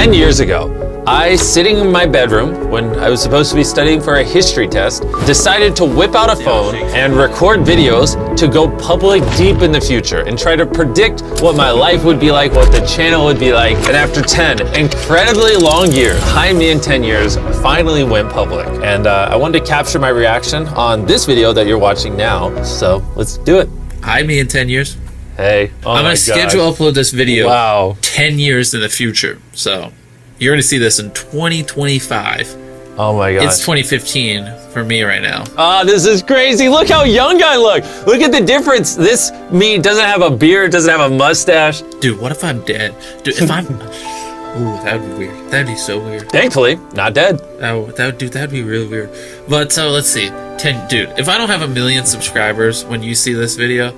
10 years ago, I, sitting in my bedroom when I was supposed to be studying for a history test, decided to whip out a phone and record videos to go public deep in the future and try to predict what my life would be like, what the channel would be like. And after 10 incredibly long years, Hi Me in 10 years, finally went public. And I wanted to capture my reaction on this video that you're watching now. So let's do it. Hi Me in 10 years. Hey, I'm gonna schedule upload this video. Wow. 10 years in the future. So you're gonna see this in 2025. Oh my god. It's 2015 for me right now. Oh, this is crazy. Look how young I look. Look at the difference. This me doesn't have a beard, doesn't have a mustache. Dude, what if I'm dead? Dude, if I'm... Ooh, that would be weird. That'd be so weird. Thankfully, not dead. That'd be really weird. But so let's see. Dude, if I don't have 1 million subscribers when you see this video,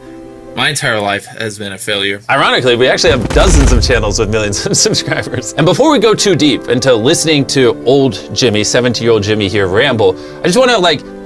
my entire life has been a failure. Ironically, we actually have dozens of channels with millions of subscribers. And before we go too deep into listening to old Jimmy, 17-year-old Jimmy here ramble, I just want to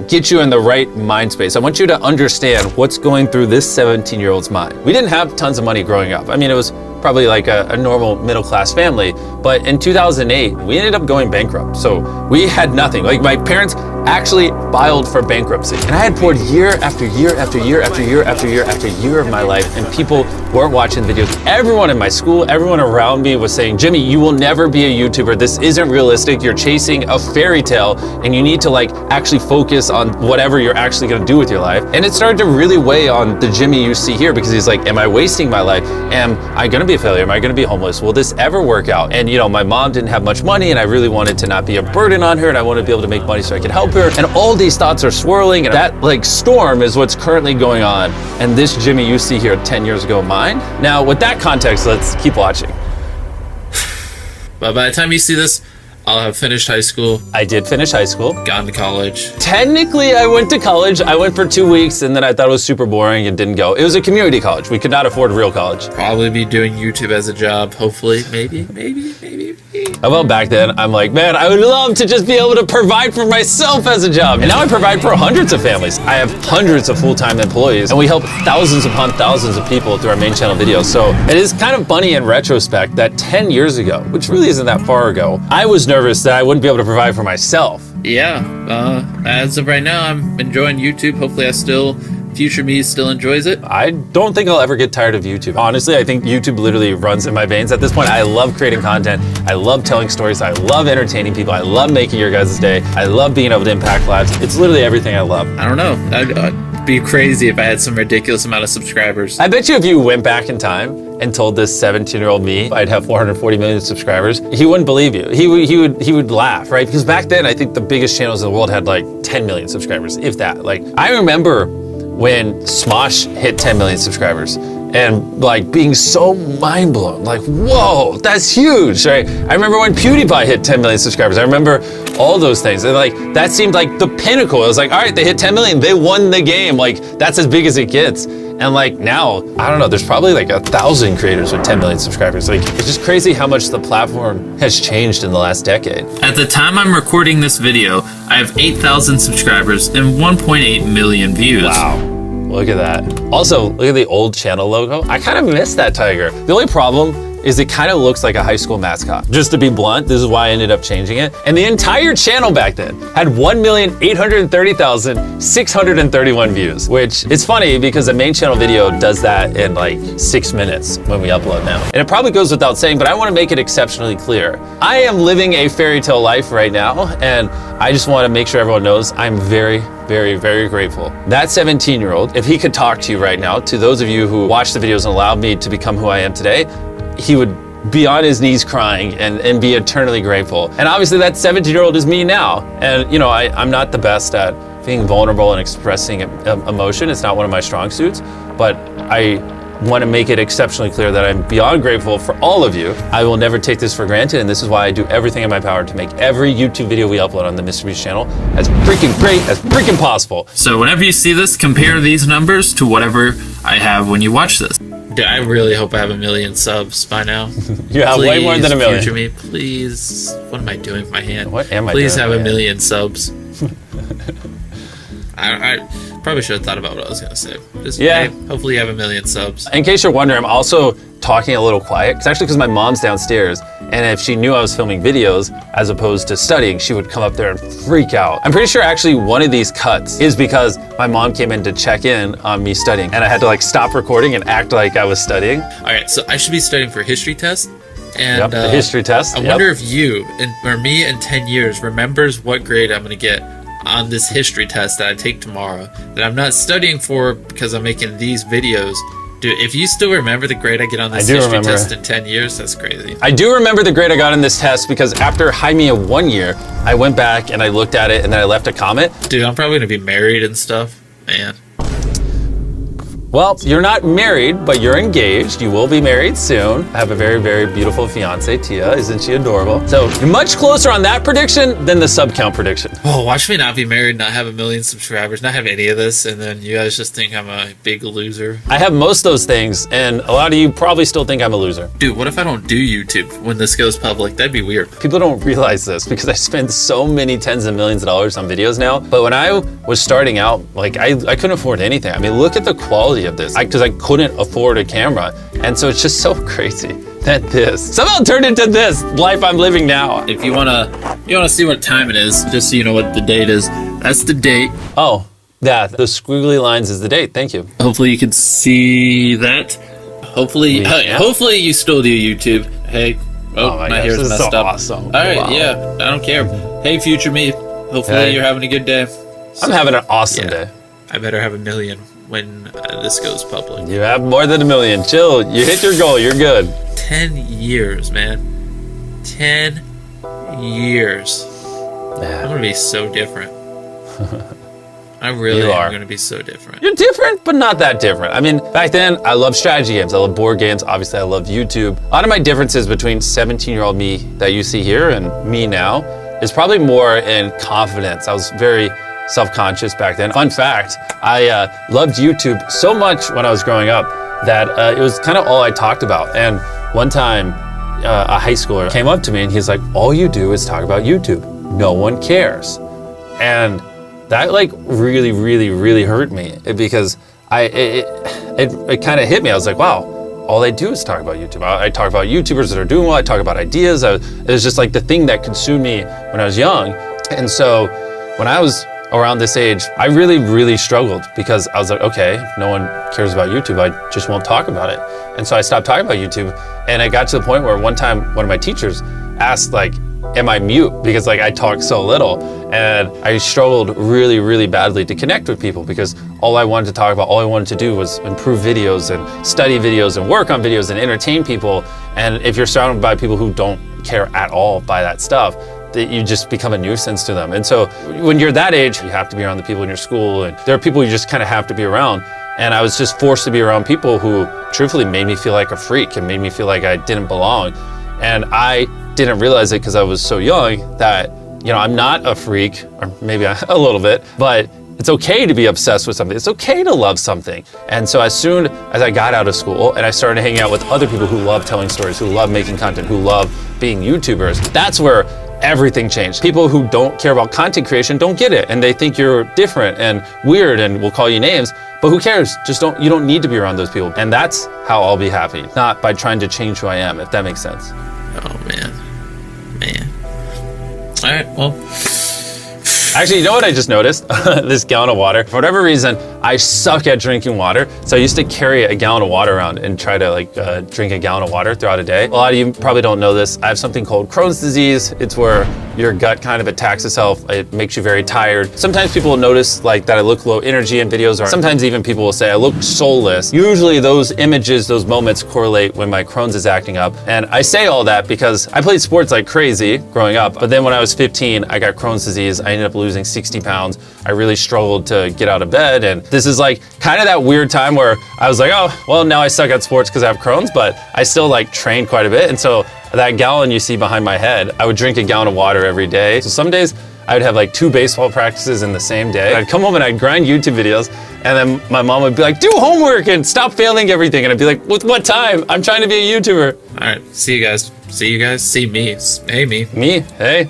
get you in the right mind space. I want you to understand what's going through this 17-year-old's mind. We didn't have tons of money growing up. I mean, it was probably like a normal middle-class family, but in 2008, we ended up going bankrupt. So we had nothing. Like, my parents actually filed for bankruptcy. And I had poured year after year after year after year after year after year of my life, and people weren't watching the videos. Everyone in my school, everyone around me was saying, Jimmy, you will never be a YouTuber. This isn't realistic. You're chasing a fairy tale, and you need to actually focus on whatever you're actually gonna do with your life. And it started to really weigh on the Jimmy you see here, because he's like, am I wasting my life? Am I gonna be a failure? Am I gonna be homeless? Will this ever work out? And my mom didn't have much money, and I really wanted to not be a burden on her, and I wanted to be able to make money so I could help her. And all these thoughts are swirling, and that storm is what's currently going on. And this Jimmy you see here 10 years ago, mine. Now, with that context, let's keep watching. But by the time you see this, I'll have finished high school. I did finish high school. Gone to college. Technically, I went to college. I went for 2 weeks, and then I thought it was super boring and didn't go. It was a community college. We could not afford real college. Probably be doing YouTube as a job, hopefully. Maybe. Well, back then, I'm like, man, I would love to just be able to provide for myself as a job. And now I provide for hundreds of families. I have hundreds of full-time employees, and we help thousands upon thousands of people through our main channel videos. So it is kind of funny in retrospect that 10 years ago, which really isn't that far ago, I was nervous that I wouldn't be able to provide for myself. Yeah, as of right now, I'm enjoying YouTube. Hopefully future me still enjoys it. I don't think I'll ever get tired of YouTube. Honestly, I think YouTube literally runs in my veins at this point. I love creating content. I love telling stories. I love entertaining people. I love making your guys' day. I love being able to impact lives. It's literally everything I love. I don't know. I'd be crazy if I had some ridiculous amount of subscribers. I bet you if you went back in time and told this 17-year-old me I'd have 440 million subscribers, he wouldn't believe you. He would laugh, right? Because back then, I think the biggest channels in the world had 10 million subscribers, if that. I remember when Smosh hit 10 million subscribers and being so mind blown, whoa, that's huge, right? I remember when PewDiePie hit 10 million subscribers. I remember all those things. And that seemed like the pinnacle. It was all right, they hit 10 million, they won the game. That's as big as it gets. And now, I don't know, there's probably 1,000 creators with 10 million subscribers. It's just crazy how much the platform has changed in the last decade. At the time I'm recording this video, I have 8,000 subscribers and 1.8 million views. Wow. Look at that. Also, look at the old channel logo. I kind of miss that tiger. The only problem is it kind of looks like a high school mascot. Just to be blunt, this is why I ended up changing it. And the entire channel back then had 1,830,631 views, which is funny because the main channel video does that in 6 minutes when we upload now. And it probably goes without saying, but I want to make it exceptionally clear. I am living a fairy tale life right now, and I just want to make sure everyone knows I'm very, very, very grateful. That 17-year-old, if he could talk to you right now, to those of you who watched the videos and allowed me to become who I am today, he would be on his knees crying and be eternally grateful. And obviously that 17-year-old is me now. And I'm not the best at being vulnerable and expressing emotion. It's not one of my strong suits, but I want to make it exceptionally clear that I'm beyond grateful for all of you. I will never take this for granted, and this is why I do everything in my power to make every YouTube video we upload on the Mr. Beast channel as freaking great as freaking possible. So whenever you see this, compare these numbers to whatever I have when you watch this. Dude, I really hope I have 1 million subs by now. You have way more than 1 million. Future me, please. What am I doing with my hand? What am I Please doing have 1 million subs. Probably should have thought about what I was gonna say. Just Yeah. hey, hopefully you have 1 million subs. In case you're wondering, I'm also talking a little quiet. It's actually because my mom's downstairs, and if she knew I was filming videos as opposed to studying, she would come up there and freak out. I'm pretty sure actually one of these cuts is because my mom came in to check in on me studying, and I had to like stop recording and act like I was studying. All right, so I should be studying for a history test. And Yep, the history test. I wonder if you or me in 10 years remembers what grade I'm going to get on this history test that I take tomorrow that I'm not studying for because I'm making these videos. Dude, if you still remember the grade I get on this history test in 10 years, that's crazy. I do remember the grade I got in this test because after Jaime 1 year, I went back and I looked at it and then I left a comment. Dude, I'm probably going to be married and stuff. Man. Well, you're not married, but you're engaged. You will be married soon. I have a very, very beautiful fiance, Tia. Isn't she adorable? So you're much closer on that prediction than the sub count prediction. Oh, watch me not be married, not have 1 million subscribers, not have any of this, and then you guys just think I'm a big loser. I have most of those things, and a lot of you probably still think I'm a loser. Dude, what if I don't do YouTube when this goes public? That'd be weird. People don't realize this because I spend so many tens of millions of dollars on videos now. But when I was starting out, like I couldn't afford anything. I mean, look at the quality of this because I couldn't afford a camera. And so it's just so crazy that this somehow turned into this life I'm living now. If you wanna see what time it is, just so you know what the date is, that's the date. Oh, yeah, the squiggly lines is the date. Thank you. Hopefully you can see that. Hopefully you still do YouTube. Hey, my gosh, hair's this is messed so up. awesome. All right, Wow. yeah, I don't care. Hey, future me. Hopefully you're having a good day. I'm having an awesome day. I better have 1 million when this goes public. You have more than 1 million. Chill. You hit your goal. You're good. 10 years, man. 10 years. I'm Yeah. gonna be so different. I really You am are. gonna be so different. You're different, but not that different. I mean, back then, I loved strategy games. I loved board games. Obviously, I loved YouTube. A lot of my differences between 17-year-old me that you see here and me now is probably more in confidence. I was very self-conscious back then. Fun fact, I loved YouTube so much when I was growing up that it was kind of all I talked about. And one time, a high schooler came up to me and he's like, all you do is talk about YouTube. No one cares. And that like really, really, really hurt me because it kind of hit me. I was like, wow, all I do is talk about YouTube. I talk about YouTubers that are doing well. I talk about ideas. It was just like the thing that consumed me when I was young. And so when I was around this age, I really, really struggled because I was like, okay, no one cares about YouTube. I just won't talk about it. And so I stopped talking about YouTube. And I got to the point where one time, one of my teachers asked like, am I mute? Because like I talk so little. And I struggled really, really badly to connect with people because all I wanted to talk about, all I wanted to do was improve videos and study videos and work on videos and entertain people. And if you're surrounded by people who don't care at all by that stuff, that you just become a nuisance to them. And so when you're that age, you have to be around the people in your school, and there are people you just kind of have to be around. And I was just forced to be around people who truthfully made me feel like a freak and made me feel like I didn't belong. And I didn't realize it because I was so young that, you know, I'm not a freak, or maybe a little bit, but it's okay to be obsessed with something. It's okay to love something. And so as soon as I got out of school and I started hanging out with other people who love telling stories, who love making content, who love being YouTubers, that's where everything changed. People who don't care about content creation don't get it, and they think you're different and weird and will call you names, but who cares? You don't need to be around those people. And that's how I'll be happy, not by trying to change who I am, if that makes sense. Oh man. All right, well. Actually, you know what I just noticed? This gallon of water. For whatever reason, I suck at drinking water. So I used to carry a gallon of water around and try to like drink a gallon of water throughout a day. A lot of you probably don't know this. I have something called Crohn's disease. It's where your gut kind of attacks itself. It makes you very tired. Sometimes people will notice like that I look low energy in videos, or sometimes even people will say I look soulless. Usually those images, those moments correlate when my Crohn's is acting up. And I say all that because I played sports like crazy growing up. But then when I was 15, I got Crohn's disease. I ended up losing 60 pounds. I really struggled to get out of bed. And this is like kind of that weird time where I was like, oh, well, now I suck at sports because I have Crohn's, but I still like train quite a bit. And so that gallon you see behind my head, I would drink a gallon of water every day. So some days I would have like 2 baseball practices in the same day. I'd come home and I'd grind YouTube videos, and then my mom would be like, do homework and stop failing everything. And I'd be like, with what time? I'm trying to be a YouTuber. All right, see you guys. See me. Hey, me. Me, hey.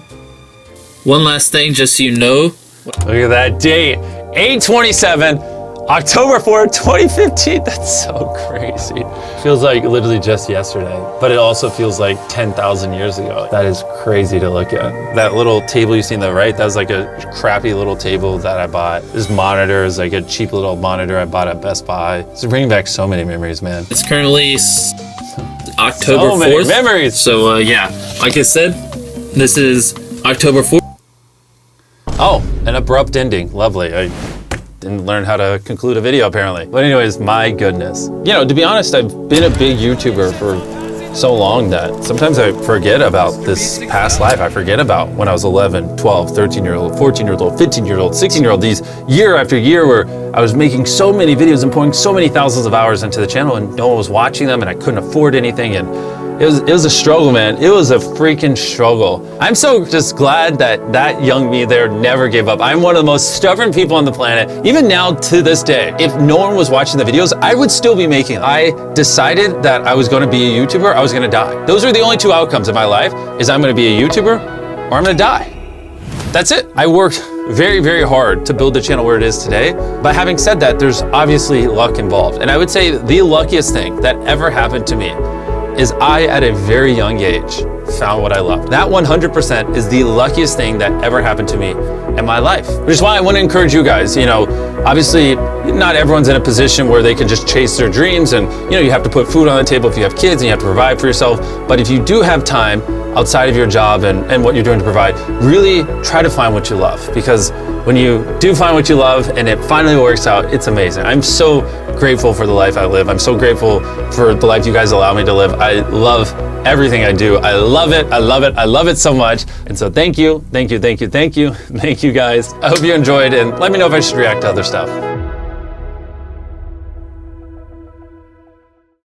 One last thing, just so you know. Look at that date. 8:27, October 4th, 2015. That's so crazy. Feels like literally just yesterday, but it also feels like 10,000 years ago. That is crazy to look at. That little table you see on the right, that was like a crappy little table that I bought. This monitor is like a cheap little monitor I bought at Best Buy. It's bringing back so many memories, man. It's currently October 4th. So many memories. So yeah, like I said, this is October 4th. Oh, an abrupt ending. Lovely. I didn't learn how to conclude a video apparently. But anyways, my goodness. You know, to be honest, I've been a big YouTuber for so long that sometimes I forget about this past life. I forget about when I was 11, 12, 13-year-old, 14-year-old, 15-year-old, 16-year-old, these year after year where I was making so many videos and pouring so many thousands of hours into the channel and no one was watching them and I couldn't afford anything, and it was a struggle, man. It was a freaking struggle. I'm so just glad that young me there never gave up. I'm one of the most stubborn people on the planet. Even now to this day, if no one was watching the videos, I would still be making them. I decided that I was gonna be a YouTuber, I was gonna die. Those are the only two outcomes in my life, is I'm gonna be a YouTuber or I'm gonna die. That's it. I worked very, very hard to build the channel where it is today. But having said that, there's obviously luck involved. And I would say the luckiest thing that ever happened to me is I, at a very young age, found what I love. That 100% is the luckiest thing that ever happened to me in my life. Which is why I want to encourage you guys, you know, obviously not everyone's in a position where they can just chase their dreams and, you know, you have to put food on the table if you have kids and you have to provide for yourself. But if you do have time outside of your job and what you're doing to provide, really try to find what you love. Because when you do find what you love and it finally works out, it's amazing. I'm so grateful for the life I live. I'm so grateful for the life you guys allow me to live. I love everything I do. I love it. I love it. I love it so much. And so thank you, thank you, thank you, thank you, thank you guys. I hope you enjoyed and let me know if I should react to other stuff.